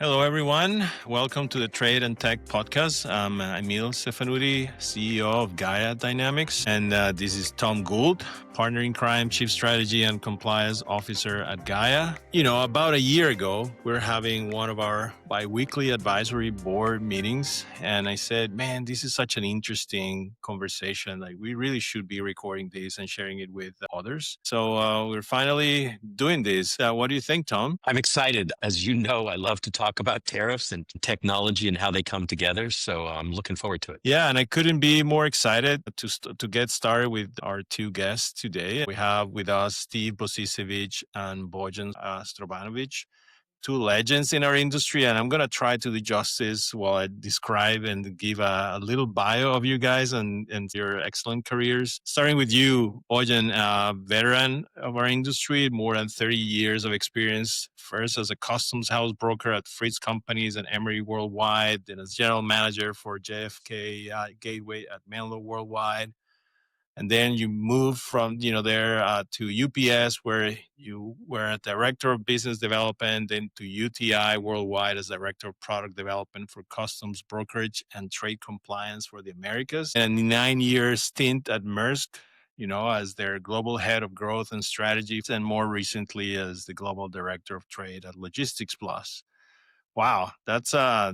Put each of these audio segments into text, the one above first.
Hello, everyone. Welcome to the Trade and Tech Podcast. I'm Emil, Stefanutti, CEO of Gaia Dynamics. And this is Tom Gould, partner in crime, chief strategy and compliance officer at Gaia. About a year ago, we're having one of our bi-weekly advisory board meetings. And I said, man, this is such an interesting conversation. Like, we really should be recording this and sharing it with others. So we're finally doing this. What do you think, Tom? I'm excited. As you know, I love to talk about tariffs and technology and how they come together. So I'm looking forward to it. Yeah, and I couldn't be more excited to get started with our two guests today. We have with us Steve Bozicevic and Bojan Strbanovic, two legends in our industry, and I'm going to try to do justice while I describe and give a little bio of you guys and your excellent careers. Starting with you, Bojan, a veteran of our industry, more than 30 years of experience, first as a customs house broker at Fritz Companies and Emery Worldwide, then as general manager for JFK Gateway at Menlo Worldwide. And then you moved from there to UPS, where you were a director of business development, then to UTI Worldwide as director of product development for customs brokerage and trade compliance for the Americas, and a 9-year stint at Maersk, as their global head of growth and strategy, and more recently as the global director of trade at Logistics Plus. Wow, that's a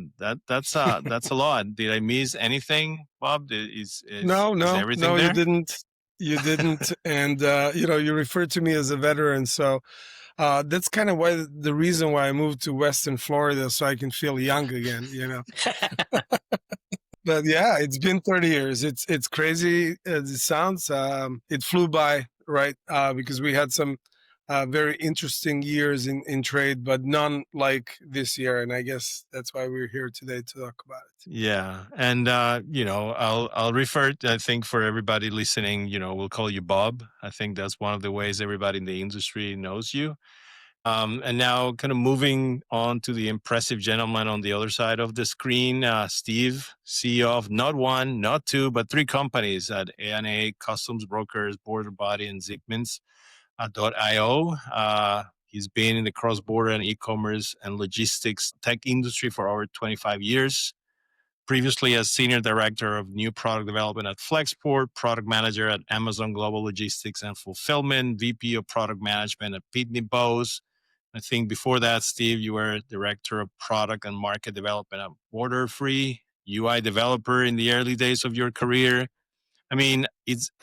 lot. Did I miss anything, Bob? Is everything No, there? You didn't. And, you referred to me as a veteran. So that's kind of the reason why I moved to Western Florida, so I can feel young again, But yeah, it's been 30 years. It's crazy as it sounds. It flew by, right? Because we had some very interesting years in trade, but none like this year. And I guess that's why we're here today to talk about it. Yeah, and I'll refer. I think for everybody listening, we'll call you Bob. I think that's one of the ways everybody in the industry knows you. And now, kind of moving on to the impressive gentleman on the other side of the screen, Steve, CEO of not one, not two, but three companies at A&A Customs Brokers, Border Body, and Zigmans. .io. He's been in the cross-border and e-commerce and logistics tech industry for over 25 years. Previously as senior director of new product development at Flexport, product manager at Amazon Global Logistics and Fulfillment, VP of product management at Pitney Bowes. I think before that, Steve, you were director of product and market development at Borderfree, UI developer in the early days of your career. I mean,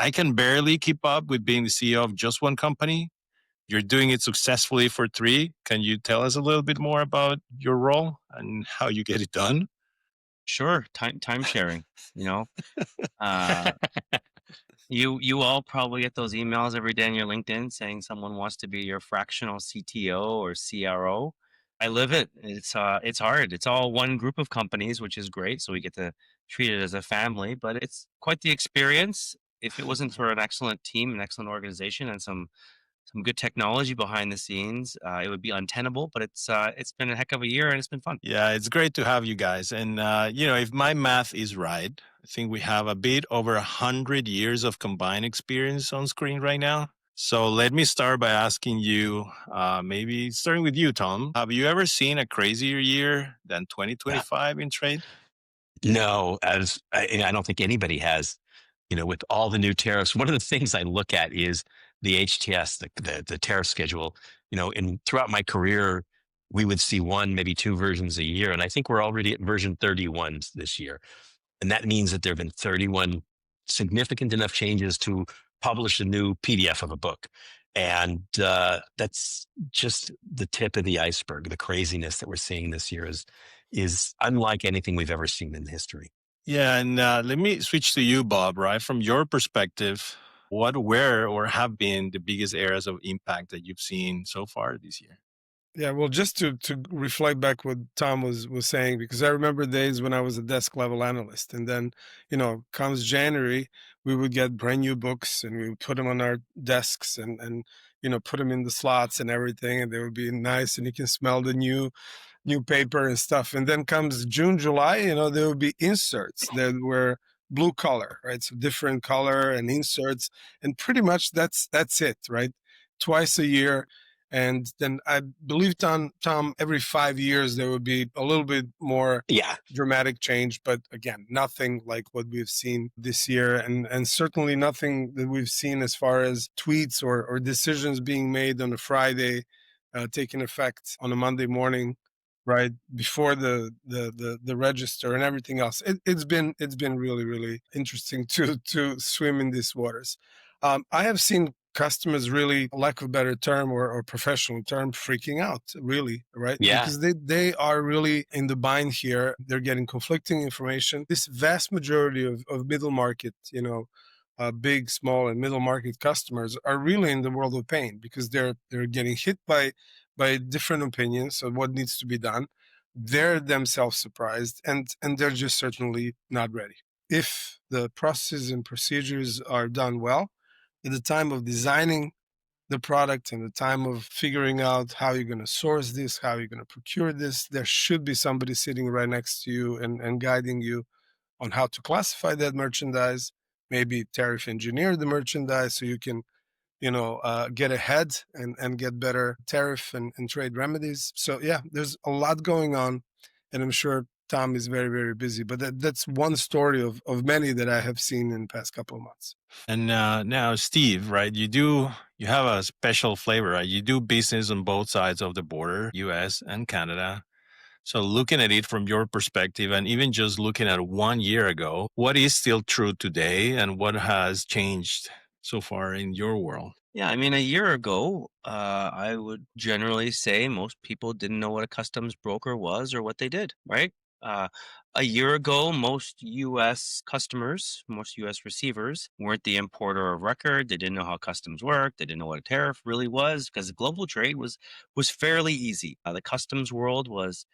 I can barely keep up with being the CEO of just one company. You're doing it successfully for three. Can you tell us a little bit more about your role and how you get it done? Sure, time sharing. You all probably get those emails every day on your LinkedIn saying someone wants to be your fractional CTO or CRO. I live it. It's hard. It's all one group of companies, which is great. So we get to treat it as a family, but it's quite the experience. If it wasn't for an excellent team, an excellent organization, and some good technology behind the scenes, it would be untenable. But it's been a heck of a year, and it's been fun. Yeah, it's great to have you guys. And if my math is right, I think we have a bit over 100 years of combined experience on screen right now. So let me start by asking you, maybe starting with you, Tom. Have you ever seen a crazier year than 2025 in trade? No, as I don't think anybody has. With all the new tariffs, one of the things I look at is the HTS, the tariff schedule. Throughout my career, we would see one, maybe two versions a year, and I think we're already at version 31 this year, and that means that there have been 31 significant enough changes to publish a new PDF of a book. And that's just the tip of the iceberg. The craziness that we're seeing this year is unlike anything we've ever seen in history. Yeah, and let me switch to you, Bob, right? From your perspective, what were or have been the biggest areas of impact that you've seen so far this year? Yeah, well, just to reflect back what Tom was saying, because I remember days when I was a desk level analyst, and then, comes January, we would get brand new books and we would put them on our desks and put them in the slots and everything, and they would be nice and you can smell the new paper and stuff. And then comes June, July, there would be inserts that were blue color, right? So different color and inserts, and pretty much that's it, right? Twice a year. And then I believe, Tom, every 5 years there would be a little bit more Yeah. dramatic change, but again, nothing like what we've seen this year, and certainly nothing that we've seen as far as tweets or decisions being made on a Friday, taking effect on a Monday morning, right before the register and everything else. It's been really, really interesting to swim in these waters. I have seen customers really, lack of a better term or professional term, freaking out, really, right? Yeah. Because they are really in the bind here. They're getting conflicting information. This vast majority of middle market, big, small, and middle market customers are really in the world of pain because they're getting hit by different opinions of what needs to be done. They're themselves surprised, and they're just certainly not ready. If the processes and procedures are done well, at the time of designing the product and the time of figuring out how you're going to source this, how you're going to procure this, there should be somebody sitting right next to you and guiding you on how to classify that merchandise, maybe tariff engineer the merchandise so you can get ahead and get better tariff and trade remedies. So yeah, there's a lot going on, and I'm sure Tom is very, very busy, but that's one story of many that I have seen in the past couple of months. And now, Steve, right? You have a special flavor, right? You do business on both sides of the border, U.S. and Canada. So looking at it from your perspective, and even just looking at 1 year ago, what is still true today, and what has changed so far in your world? Yeah, I mean, a year ago, I would generally say most people didn't know what a customs broker was or what they did, right? Uh, a year ago, most U.S. customers, most U.S. receivers weren't the importer of record. They didn't know how customs worked. They didn't know what a tariff really was because global trade was fairly easy. The customs world was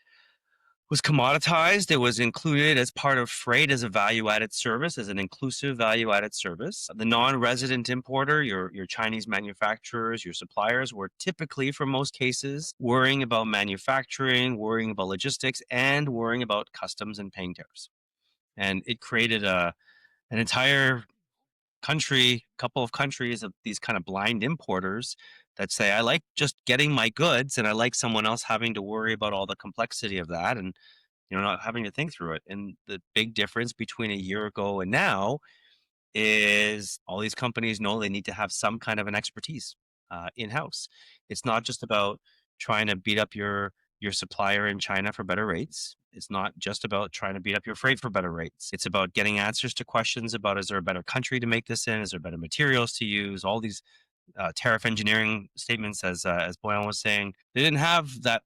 commoditized. It was included as part of freight as a value-added service, as an inclusive value-added service. The non-resident importer, your Chinese manufacturers, your suppliers, were typically, for most cases, worrying about manufacturing, worrying about logistics, and worrying about customs and paying tariffs. And it created an entire couple of countries of these kind of blind importers that say, I like just getting my goods, and I like someone else having to worry about all the complexity of that and not having to think through it. And the big difference between a year ago and now is all these companies know they need to have some kind of an expertise in-house. It's not just about trying to beat up your supplier in China for better rates. It's not just about trying to beat up your freight for better rates. It's about getting answers to questions about, is there a better country to make this in? Is there better materials to use? All these tariff engineering statements, as Bojan was saying, they didn't have that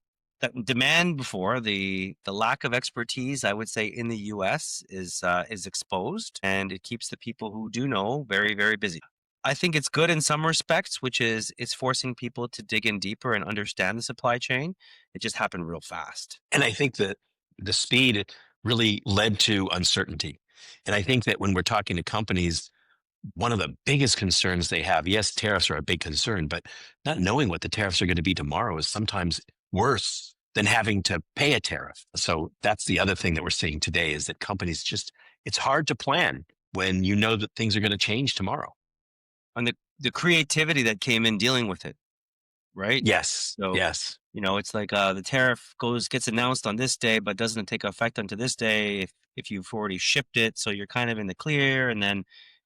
demand before. The lack of expertise, I would say, in the U.S. is exposed, and it keeps the people who do know very, very busy. I think it's good in some respects, which is it's forcing people to dig in deeper and understand the supply chain. It just happened real fast. And I think that the speed really led to uncertainty. And I think that when we're talking to companies, one of the biggest concerns they have, yes, tariffs are a big concern, but not knowing what the tariffs are going to be tomorrow is sometimes worse than having to pay a tariff. So that's the other thing that we're seeing today is that companies it's hard to plan when you know that things are going to change tomorrow. And the creativity that came in dealing with it, right? Yes. So, yes. It's like the tariff gets announced on this day, but doesn't take effect until this day if you've already shipped it. So you're kind of in the clear, and then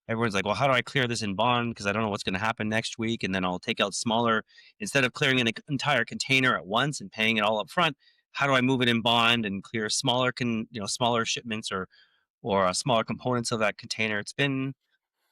everyone's like, well, how do I clear this in bond? Because I don't know what's going to happen next week. And then I'll take out smaller, instead of clearing an entire container at once and paying it all up front, how do I move it in bond and clear smaller shipments or smaller components of that container? It's been,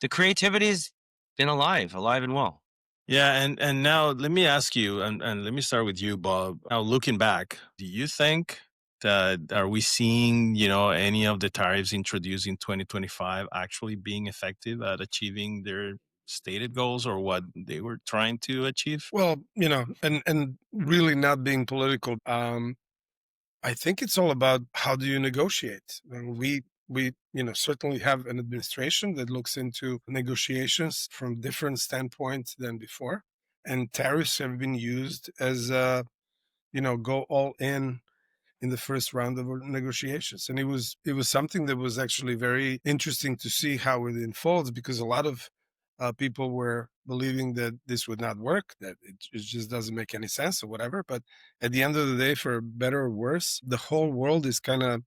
the creativity's been alive and well. Yeah, and now let me ask you, and let me start with you, Bob. Now, looking back, do you think that are we seeing, any of the tariffs introduced in 2025 actually being effective at achieving their stated goals or what they were trying to achieve? Well, and really not being political, I think it's all about how do you negotiate. We certainly have an administration that looks into negotiations from different standpoints than before, and tariffs have been used as go all in the first round of negotiations. And it was something that was actually very interesting to see how it unfolds, because a lot of People were believing that this would not work, that it just doesn't make any sense or whatever. But at the end of the day, for better or worse, the whole world is kind of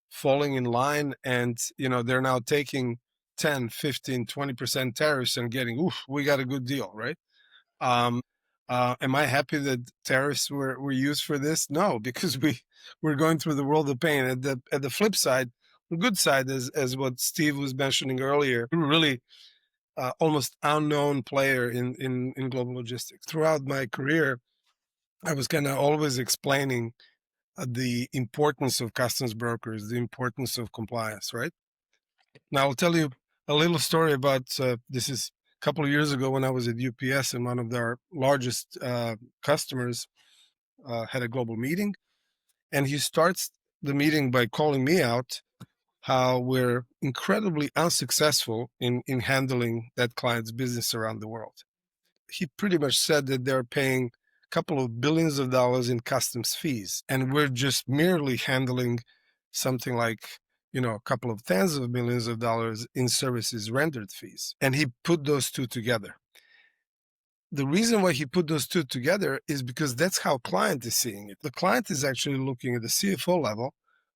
falling in line, and they're now taking 10, 15, 20% tariffs and getting, oof, we got a good deal, right? Am I happy that tariffs were used for this? No, because we're going through the world of pain. At the flip side, the good side is, as what Steve was mentioning earlier, we're really almost unknown player in global logistics. Throughout my career, I was kind of always explaining the importance of customs brokers, the importance of compliance, right? Now, I'll tell you a little story about this is a couple of years ago when I was at UPS, and one of their largest customers had a global meeting. And he starts the meeting by calling me out how we're incredibly unsuccessful in handling that client's business around the world. He pretty much said that they're paying a couple of billions of dollars in customs fees, and we're just merely handling something like a couple of tens of millions of dollars in services rendered fees. And he put those two together. The reason why he put those two together is because that's how client is seeing it. The client is actually looking at the CFO level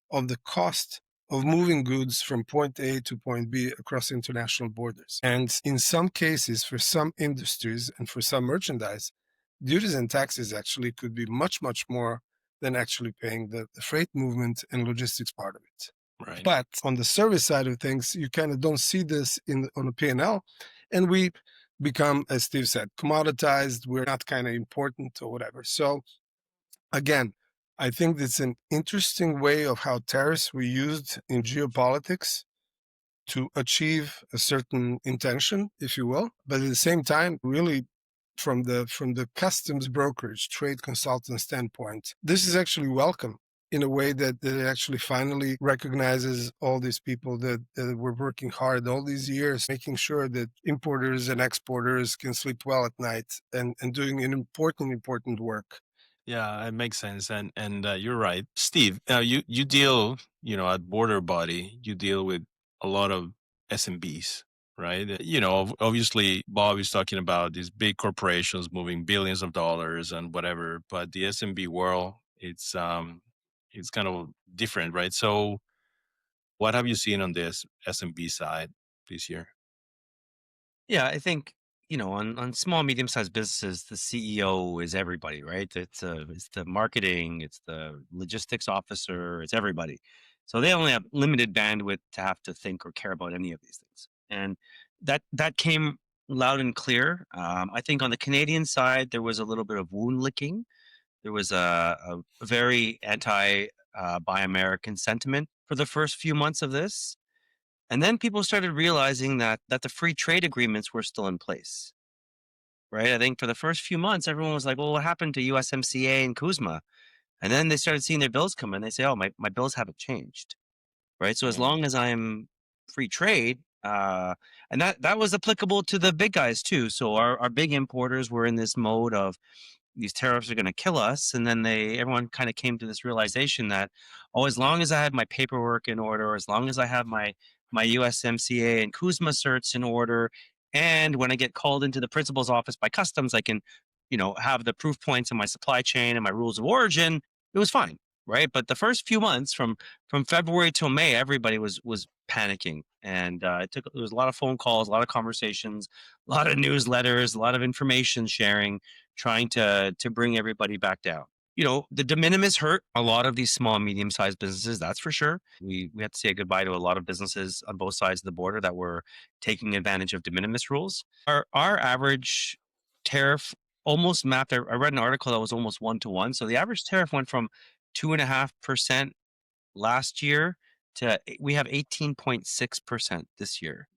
of the cost of moving goods from point A to point B across international borders. And in some cases, for some industries and for some merchandise, duties and taxes actually could be much, much more than actually paying the freight movement and logistics part of it. Right. But on the service side of things, you kind of don't see this on a P&L. And we become, as Steve said, commoditized. We're not kind of important or whatever. So again, I think it's an interesting way of how tariffs were used in geopolitics to achieve a certain intention, if you will. But at the same time, really from the customs brokerage, trade consultant standpoint, this is actually welcome in a way that it actually finally recognizes all these people that were working hard all these years, making sure that importers and exporters can sleep well at night and doing an important work. Yeah, it makes sense, and you're right, Steve. You deal, at Border Body, you deal with a lot of SMBs, right? Obviously, Bob is talking about these big corporations moving billions of dollars and whatever, but the SMB world, it's kind of different, right? So, what have you seen on this SMB side this year? Yeah, I think, on small, medium-sized businesses, the CEO is everybody, right? It's the marketing, it's the logistics officer, it's everybody. So they only have limited bandwidth to have to think or care about any of these things. And that came loud and clear. I think on the Canadian side, there was a little bit of wound licking. There was a very anti Buy American sentiment for the first few months of this. And then people started realizing that the free trade agreements were still in place, right? I think for the first few months, everyone was like, well, what happened to USMCA and Kuzma? And then they started seeing their bills come in. They say, oh, my bills haven't changed, right? So as Yeah. long as I'm free trade, and that was applicable to the big guys too. So our big importers were in this mode of, these tariffs are going to kill us. And then everyone kind of came to this realization that, oh, as long as I have my paperwork in order, as long as I have my USMCA and Kuzma certs in order, and when I get called into the principal's office by customs, I can, have the proof points in my supply chain and my rules of origin. It was fine, right? But the first few months, from February till May, everybody was panicking, and there was a lot of phone calls, a lot of conversations, a lot of newsletters, a lot of information sharing, trying to bring everybody back down. The de minimis hurt a lot of these small and medium sized businesses. That's for sure. We had to say goodbye to a lot of businesses on both sides of the border that were taking advantage of de minimis rules. Our average tariff almost mapped. I read an article that was almost 1-to-1. So the average tariff went from 2.5% last year to we have 18.6% this year.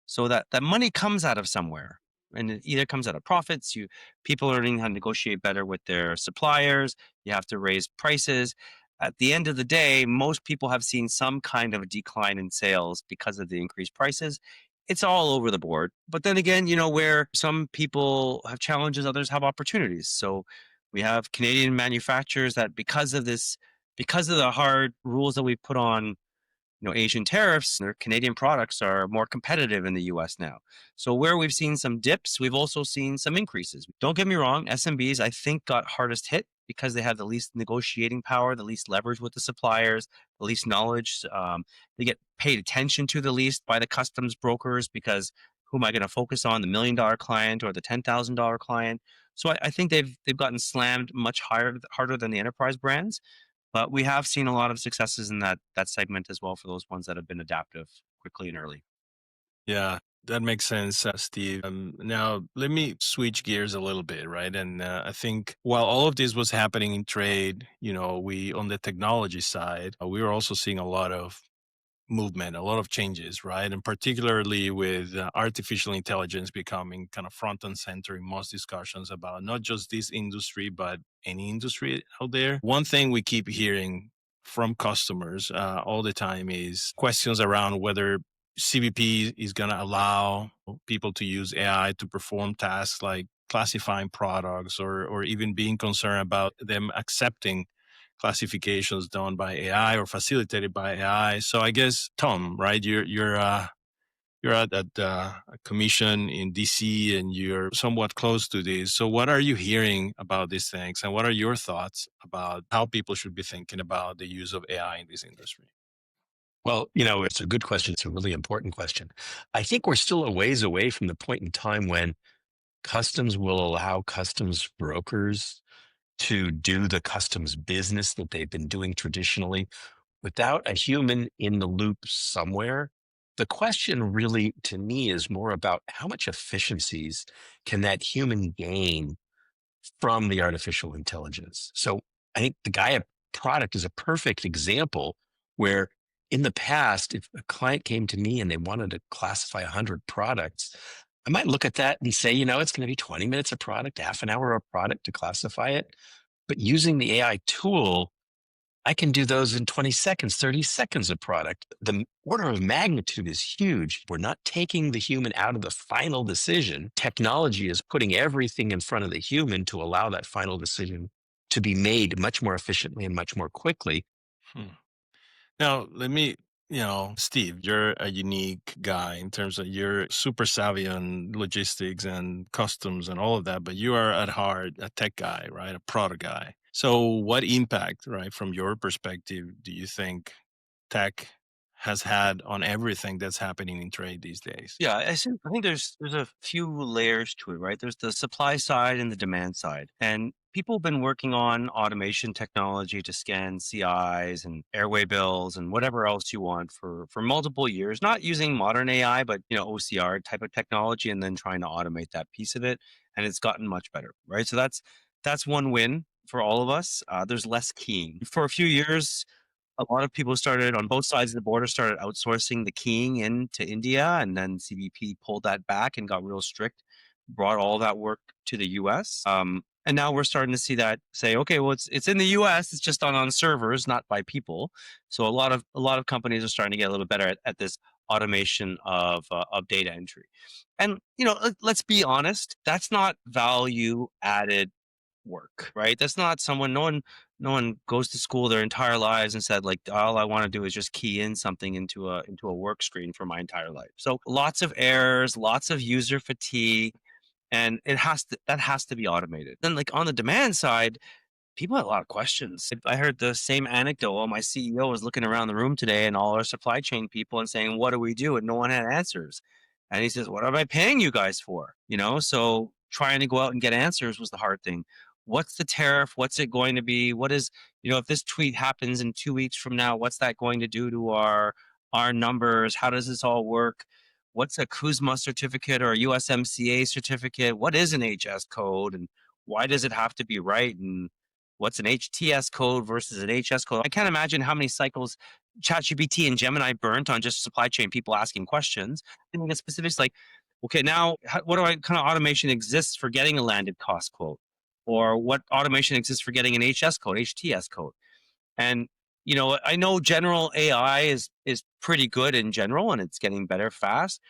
So that money comes out of somewhere, and it either comes out of profits. People are learning how to negotiate better with their suppliers. You have to raise prices. At the end of the day, most people have seen some kind of a decline in sales because of the increased prices. It's all over the board. But then again, where some people have challenges, others have opportunities. So we have Canadian manufacturers that because of the hard rules that we put on Asian tariffs, their Canadian products are more competitive in the US now. So where we've seen some dips, we've also seen some increases. Don't get me wrong, SMBs, I think, got hardest hit because they have the least negotiating power, the least leverage with the suppliers, the least knowledge. They get paid attention to the least by the customs brokers because who am I going to focus on, the $1 million client or the $10,000 client? So I think they've gotten slammed much harder than the enterprise brands. But we have seen a lot of successes in that segment as well for those ones that have been adaptive quickly and early. Yeah, that makes sense, Steve. Now, let me switch gears a little bit, right? And I think while all of this was happening in trade, we on the technology side, we were also seeing a lot of movement, a lot of changes, right? And particularly with artificial intelligence becoming kind of front and center in most discussions about not just this industry, but any industry out there. One thing we keep hearing from customers all the time is questions around whether CBP is going to allow people to use AI to perform tasks like classifying products or even being concerned about them accepting classifications done by AI or facilitated by AI. So I guess Tom, right? You're at a commission in DC and you're somewhat close to this. So what are you hearing about these things, and what are your thoughts about how people should be thinking about the use of AI in this industry? Well, it's a good question. It's a really important question. I think we're still a ways away from the point in time when customs will allow customs brokers to do the customs business that they've been doing traditionally without a human in the loop somewhere. The question really, to me, is more about how much efficiencies can that human gain from the artificial intelligence. So I think the Gaia product is a perfect example where in the past, if a client came to me and they wanted to classify 100 products, I might look at that and say, it's going to be 20 minutes a product, half an hour a product to classify it. But using the AI tool, I can do those in 20 seconds, 30 seconds a product. The order of magnitude is huge. We're not taking the human out of the final decision. Technology is putting everything in front of the human to allow that final decision to be made much more efficiently and much more quickly. Now, let me, Steve, you're a unique guy in terms of you're super savvy on logistics and customs and all of that, but you are at heart a tech guy, right? A product guy. So what impact, right, from your perspective, do you think tech has had on everything that's happening in trade these days? Yeah, I think there's a few layers to it, right? There's the supply side and the demand side. And people have been working on automation technology to scan CIs and airway bills and whatever else you want for multiple years, not using modern AI, but OCR type of technology, and then trying to automate that piece of it. And it's gotten much better, right? So that's one win for all of us. There's less keying. For a few years, a lot of people started on both sides of the border, started outsourcing the keying into India, and then CBP pulled that back and got real strict, brought all that work to the US. And now we're starting to see that say, okay, well, it's in the US, it's just on servers, not by people. So a lot of companies are starting to get a little better at this automation of data entry. And let's be honest, that's not value added work, right? That's not someone. No one goes to school their entire lives and said, like, all I want to do is just key in something into a work screen for my entire life. So lots of errors, lots of user fatigue, and that has to be automated. Then, like, on the demand side, people have a lot of questions. I heard the same anecdote. Well, my CEO was looking around the room today and all our supply chain people and saying, what do we do? And no one had answers. And he says, what am I paying you guys for? So trying to go out and get answers was the hard thing. What's the tariff? What's it going to be? What is, if this tweet happens in 2 weeks from now, what's that going to do to our numbers? How does this all work? What's a CUSMA certificate or a USMCA certificate? What is an HS code? And why does it have to be right? And what's an HTS code versus an HS code? I can't imagine how many cycles ChatGPT and Gemini burnt on just supply chain people asking questions. And we get specifics like, okay, now what kind of automation exists for getting a landed cost quote? Or what automation exists for getting an HS code, HTS code? And I know general AI is pretty good in general, and it's getting better fast.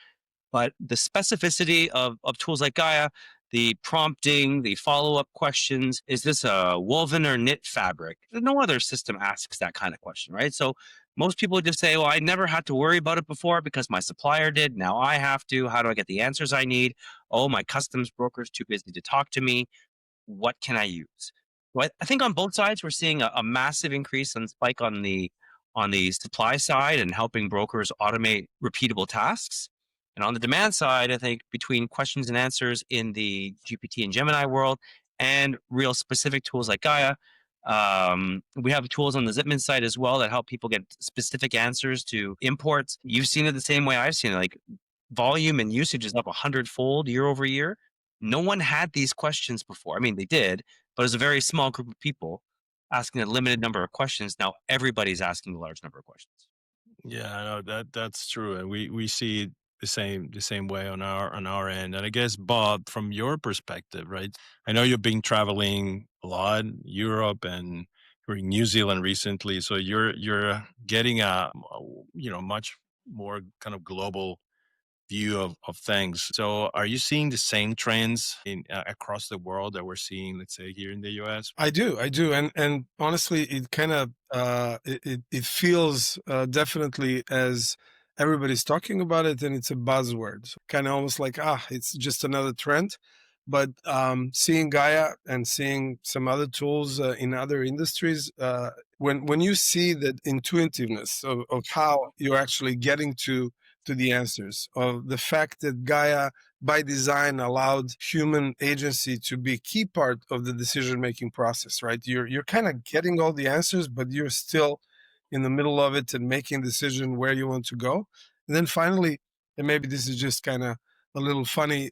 But the specificity of tools like Gaia, the prompting, the follow-up questions, is this a woven or knit fabric? No other system asks that kind of question, right? So Most people just say, well, I never had to worry about it before because my supplier did. Now I have to. How do I get the answers I need? Oh, my customs broker's too busy to talk to me. What can I use? Well, I think on both sides, we're seeing a massive increase and spike on the supply side and helping brokers automate repeatable tasks. And on the demand side, I think between questions and answers in the GPT and Gemini world and real specific tools like Gaia, we have tools on the Zipman side as well that help people get specific answers to imports. You've seen it the same way I've seen it. Like volume and usage is up 100-fold year over year. No one had these questions before. I mean, they did, but it was a very small group of people asking a limited number of questions. Now everybody's asking a large number of questions. Yeah, no, that's true, and we see it the same way on our end. And I guess, Bob, from your perspective, right? I know you've been traveling a lot, Europe, and you're in New Zealand recently, so you're getting a much more kind of global view of things. So are you seeing the same trends in across the world that we're seeing, let's say, here in the US? I do, and honestly, it kind of it feels definitely as everybody's talking about it, and it's a buzzword, kind of almost like it's just another trend. But seeing Gaia and seeing some other tools in other industries, when you see that intuitiveness of how you're actually getting to the answers, of the fact that Gaia by design allowed human agency to be a key part of the decision-making process, right? You're kind of getting all the answers, but you're still in the middle of it and making a decision where you want to go. And then finally, and maybe this is just kind of a little funny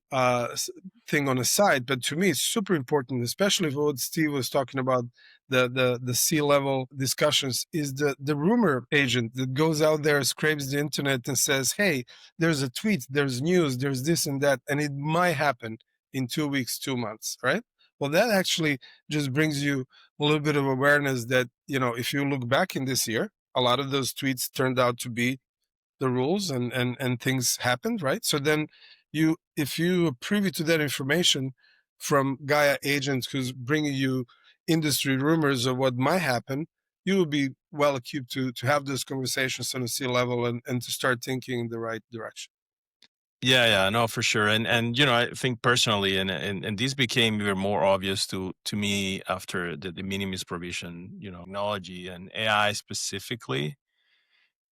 thing on the side, but to me it's super important, especially for what Steve was talking about, the C-level discussions, is the rumor agent that goes out there, scrapes the internet and says, hey, there's a tweet, there's news, there's this and that, and it might happen in 2 weeks, 2 months, right? Well, that actually just brings you a little bit of awareness that, if you look back in this year, a lot of those tweets turned out to be the rules, and things happened, right? So then if you are privy to that information from Gaia agents who's bringing you industry rumors of what might happen, you will be well equipped to have those conversations on a C level and to start thinking in the right direction. Yeah, no, for sure. And I think personally, and this became even more obvious to me after the minimis provision, technology and AI specifically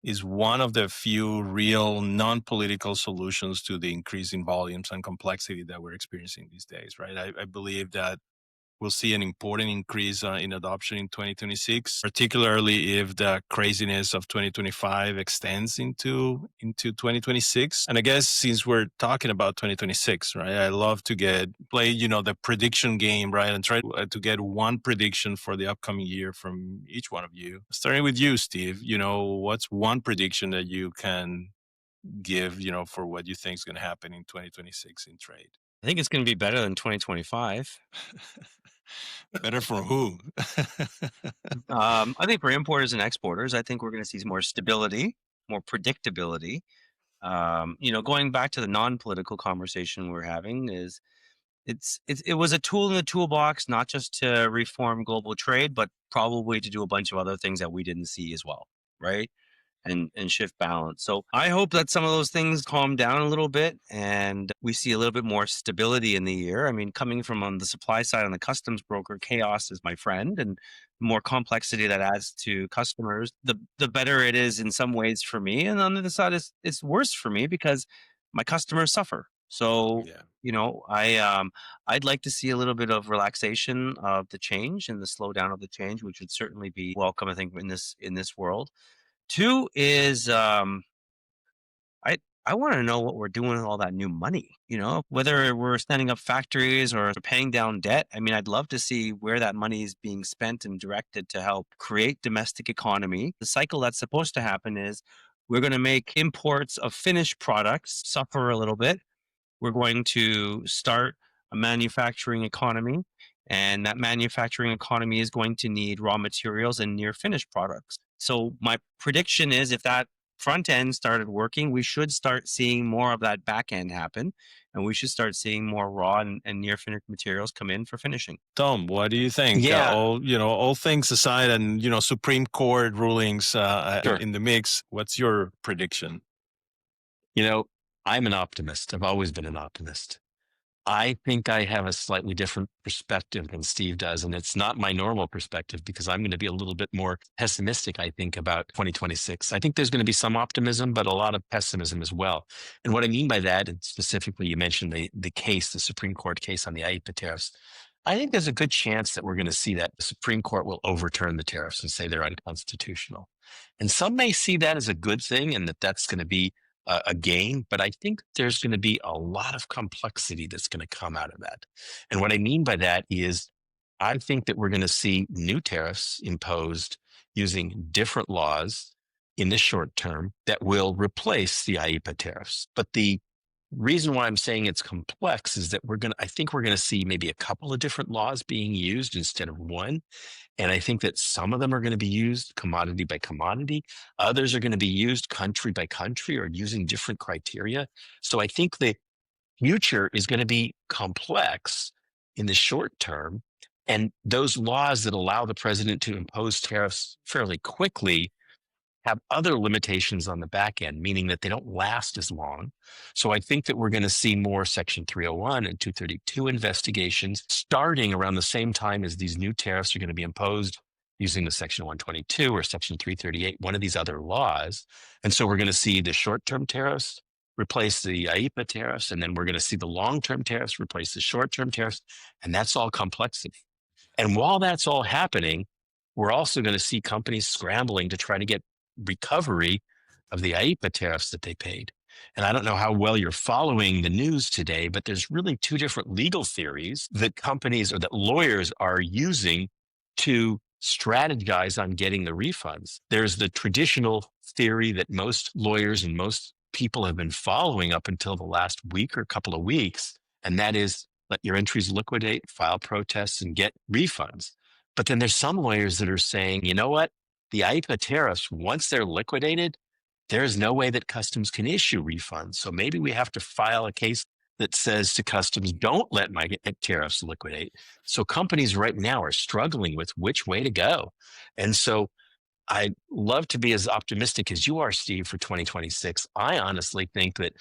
is one of the few real non-political solutions to the increasing volumes and complexity that we're experiencing these days, right? I believe that we'll see an important increase in adoption in 2026, particularly if the craziness of 2025 extends into 2026. And I guess since we're talking about 2026, right, I love to play the prediction game, right, and try to get one prediction for the upcoming year from each one of you. Starting with you, Steve, what's one prediction that you can give, for what you think is going to happen in 2026 in trade? I think it's going to be better than 2025. Better for who? I think for importers and exporters, I think we're going to see more stability, more predictability. Going back to the non-political conversation we're having, is it was a tool in the toolbox, not just to reform global trade, but probably to do a bunch of other things that we didn't see as well, right? And shift balance. So I hope that some of those things calm down a little bit and we see a little bit more stability in the year. I mean, coming from on the supply side on the customs broker, chaos is my friend, and the more complexity that adds to customers, the better it is in some ways for me. And on the other side, it's worse for me because my customers suffer. So I'd like to see a little bit of relaxation of the change and the slowdown of the change, which would certainly be welcome, I think, in this world. Two is I want to know what we're doing with all that new money, whether we're standing up factories or paying down debt. I mean, I'd love to see where that money is being spent and directed to help create domestic economy. The cycle that's supposed to happen is we're going to make imports of finished products suffer a little bit. We're going to start a manufacturing economy, and that manufacturing economy is going to need raw materials and near finished products. So my prediction is if that front end started working, we should start seeing more of that back end happen. and we should start seeing more raw and near finished materials come in for finishing. Tom, what do you think? Yeah. All things aside, and Supreme Court rulings Sure. in the mix. What's your prediction? I'm an optimist. I've always been an optimist. I think I have a slightly different perspective than Steve does, and it's not my normal perspective because I'm going to be a little bit more pessimistic, I think, about 2026. I think there's going to be some optimism, but a lot of pessimism as well. And what I mean by that, and specifically you mentioned the Supreme Court case on the IEEPA tariffs, I think there's a good chance that we're going to see that the Supreme Court will overturn the tariffs and say they're unconstitutional. And some may see that as a good thing and that's going to be a gain, but I think there's going to be a lot of complexity that's going to come out of that. And what I mean by that is I think that we're going to see new tariffs imposed using different laws in the short term that will replace the IEEPA tariffs. But the reason why I'm saying it's complex is that I think we're going to see maybe a couple of different laws being used instead of one. And I think that some of them are going to be used commodity by commodity. Others are going to be used country by country or using different criteria. So I think the future is going to be complex in the short term. And those laws that allow the president to impose tariffs fairly quickly have other limitations on the back end, meaning that they don't last as long. So I think that we're going to see more Section 301 and 232 investigations starting around the same time as these new tariffs are going to be imposed using the Section 122 or Section 338, one of these other laws. And so we're going to see the short-term tariffs replace the IEEPA tariffs, and then we're going to see the long-term tariffs replace the short-term tariffs, and that's all complexity. And while that's all happening, we're also going to see companies scrambling to try to get recovery of the IEEPA tariffs that they paid. And I don't know how well you're following the news today, but there's really two different legal theories that companies or that lawyers are using to strategize on getting the refunds. There's the traditional theory that most lawyers and most people have been following up until the last week or couple of weeks, and that is let your entries liquidate, file protests, and get refunds. But then there's some lawyers that are saying, you know what? The IEEPA tariffs, once they're liquidated, there's no way that customs can issue refunds. So maybe we have to file a case that says to customs, don't let my tariffs liquidate. So companies right now are struggling with which way to go. And so I'd love to be as optimistic as you are, Steve, for 2026. I honestly think that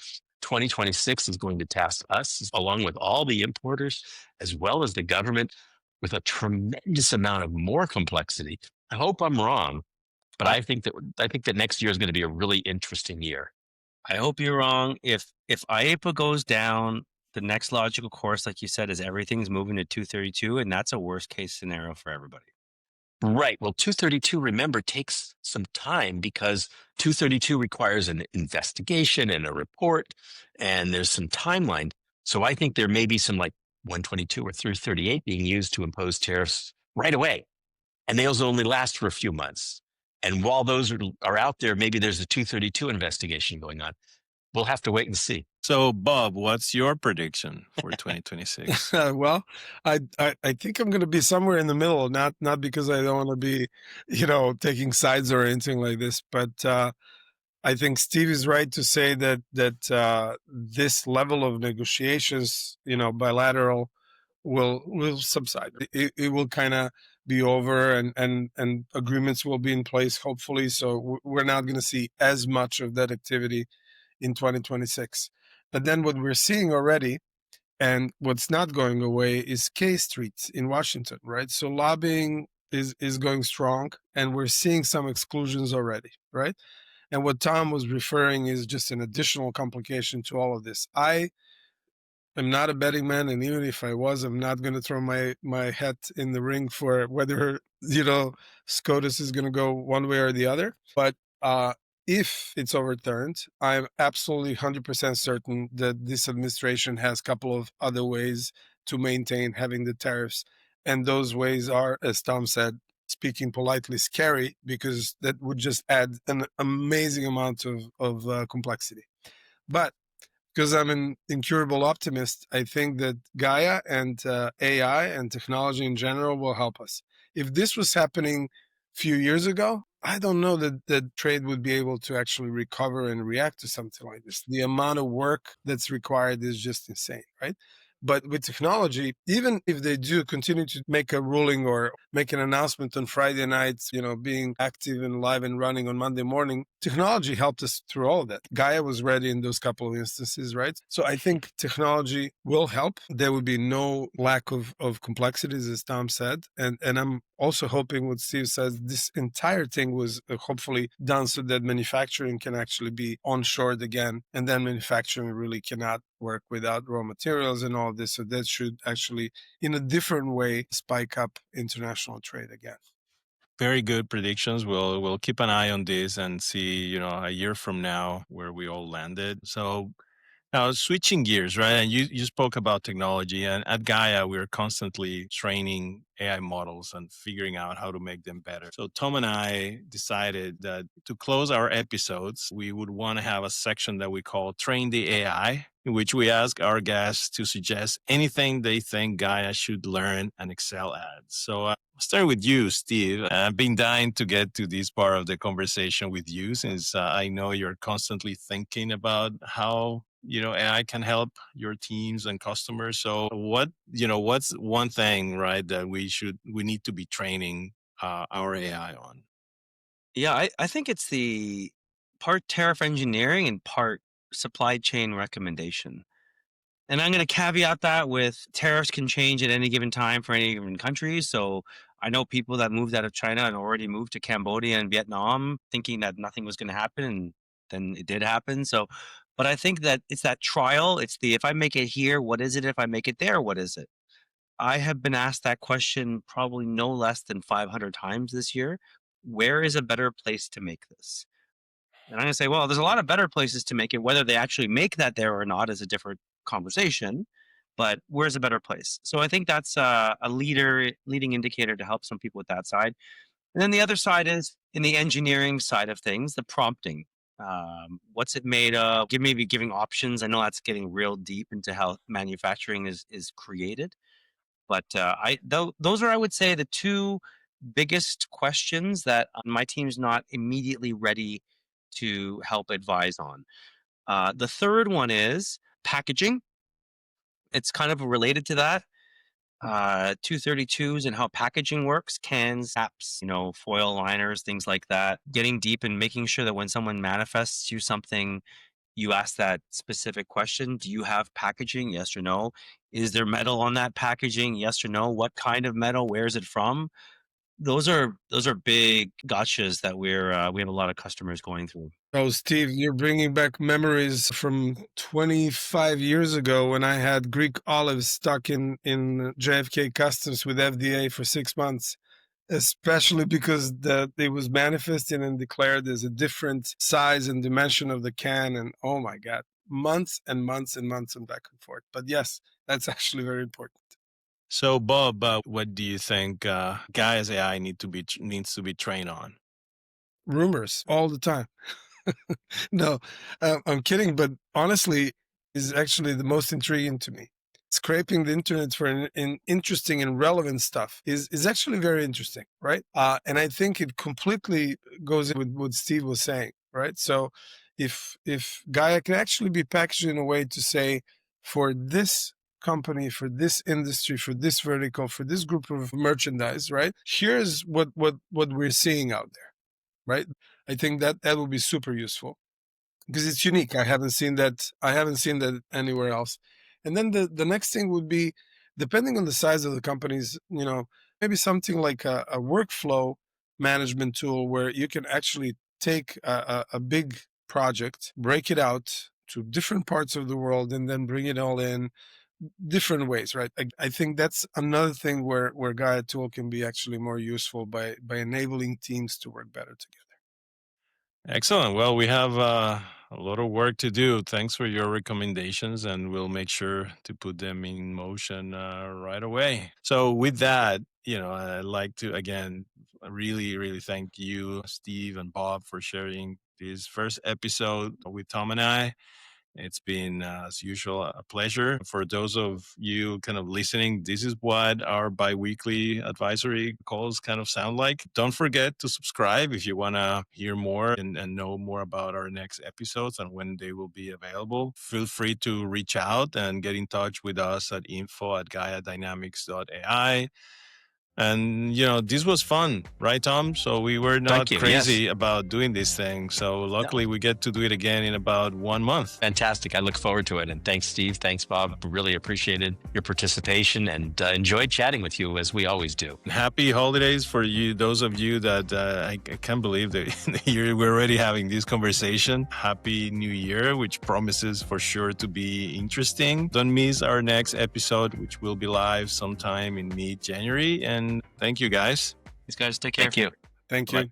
2026 is going to task us, along with all the importers, as well as the government, with a tremendous amount of more complexity. I hope I'm wrong, but I think that next year is going to be a really interesting year. I hope you're wrong. If IEEPA goes down, the next logical course, like you said, is everything's moving to 232, and that's a worst case scenario for everybody. Right. Well, 232, remember, takes some time because 232 requires an investigation and a report, and there's some timeline. So I think there may be some like 122 or 338 being used to impose tariffs right away. And those only last for a few months. And while those are out there, maybe there's a 232 investigation going on. We'll have to wait and see. So, Bob, what's your prediction for 2026? Well, I think I'm going to be somewhere in the middle, not because I don't want to be, taking sides or anything like this, but I think Steve is right to say that this level of negotiations, bilateral, will subside. It will kind of be over, and agreements will be in place, hopefully. So we're not going to see as much of that activity in 2026. But then what we're seeing already, and what's not going away, is K Street in Washington, right? So lobbying is going strong, and we're seeing some exclusions already, right? And what Tom was referring is just an additional complication to all of this. I am not a betting man, and even if I was, I'm not going to throw my hat in the ring for whether, SCOTUS is going to go one way or the other. But if it's overturned, I'm absolutely 100% certain that this administration has a couple of other ways to maintain having the tariffs. And those ways are, as Tom said, speaking politely, scary, because that would just add an amazing amount of complexity. But because I'm an incurable optimist, I think that Gaia and AI and technology in general will help us. If this was happening a few years ago, I don't know that trade would be able to actually recover and react to something like this. The amount of work that's required is just insane, right? But with technology, even if they do continue to make a ruling or make an announcement on Friday nights, being active and live and running on Monday morning, technology helped us through all of that. Gaia was ready in those couple of instances, right? So I think technology will help. There would be no lack of complexities, as Tom said. And I'm also hoping what Steve says, this entire thing was hopefully done so that manufacturing can actually be onshored again. And then manufacturing really cannot work without raw materials and all this. So that should actually, in a different way, spike up international trade again. Very good predictions. We'll keep an eye on this and see, a year from now where we all landed. So now, switching gears, right? And you spoke about technology, and at Gaia, we're constantly training AI models and figuring out how to make them better. So Tom and I decided that to close our episodes, we would want to have a section that we call Train the AI, in which we ask our guests to suggest anything they think Gaia should learn and excel at. So I'll start with you, Steve. I've been dying to get to this part of the conversation with you since I know you're constantly thinking about how AI can help your teams and customers. So what's one thing, right, that we need to be training our AI on? Yeah, I think it's the part tariff engineering and part supply chain recommendation. And I'm going to caveat that with tariffs can change at any given time for any given country. So I know people that moved out of China and already moved to Cambodia and Vietnam thinking that nothing was going to happen. And then it did happen. So, but I think that it's that trial. It's the, if I make it here, what is it? If I make it there, what is it? I have been asked that question probably no less than 500 times this year. Where is a better place to make this? And I'm going to say, well, there's a lot of better places to make it. Whether they actually make that there or not is a different conversation. But where's a better place? So I think that's a leading indicator to help some people with that side. And then the other side is in the engineering side of things, the prompting. What's it made of? Maybe giving options. I know that's getting real deep into how manufacturing is created. But those are, I would say, the two biggest questions that my team's not immediately ready to help advise on. The third one is packaging. It's kind of related to that. 232s and how packaging works, cans, caps, foil liners, things like that. Getting deep and making sure that when someone manifests you something, you ask that specific question. Do you have packaging? Yes or no. Is there metal on that packaging? Yes or no. What kind of metal? Where is it from? Those are big gotchas that we have a lot of customers going through. Oh, Steve, you're bringing back memories from 25 years ago when I had Greek olives stuck in JFK Customs with FDA for 6 months, especially because it was manifested and declared as a different size and dimension of the can. And oh my God, months and months and months and back and forth. But yes, that's actually very important. So, Bob, what do you think Gaia's AI needs to be trained on? Rumors all the time. No, I'm kidding, but honestly, is actually the most intriguing to me. Scraping the internet for an interesting and relevant stuff is actually very interesting, right? And I think it completely goes with what Steve was saying, right? So if Gaia can actually be packaged in a way to say, for this company, for this industry, for this vertical, for this group of merchandise, right? Here's what we're seeing out there, right? I think that will be super useful because it's unique. I haven't seen that anywhere else. And then the next thing would be, depending on the size of the companies, maybe something like a workflow management tool where you can actually take a big project, break it out to different parts of the world, and then bring it all in different ways, right? I think that's another thing where Gaia tool can be actually more useful by enabling teams to work better together. Excellent. Well, we have a lot of work to do. Thanks for your recommendations, and we'll make sure to put them in motion right away. So, with that, I'd like to again really, really thank you, Steve and Bob, for sharing this first episode with Tom and I. It's been, as usual, a pleasure. For those of you kind of listening, this is what our bi-weekly advisory calls kind of sound like. Don't forget to subscribe if you want to hear more and know more about our next episodes and when they will be available. Feel free to reach out and get in touch with us at info@gaiadynamics.ai. And, this was fun, right, Tom? So we were not Thank you. crazy Yes. about doing this thing. So luckily we get to do it again in about 1 month. Fantastic. I look forward to it. And thanks, Steve. Thanks, Bob. Really appreciated your participation and enjoyed chatting with you as we always do. Happy holidays for you, those of you that I can't believe that we're already having this conversation. Happy New Year, which promises for sure to be interesting. Don't miss our next episode, which will be live sometime in mid-January. And thank you, guys. These guys take care. Thank you. Thank you.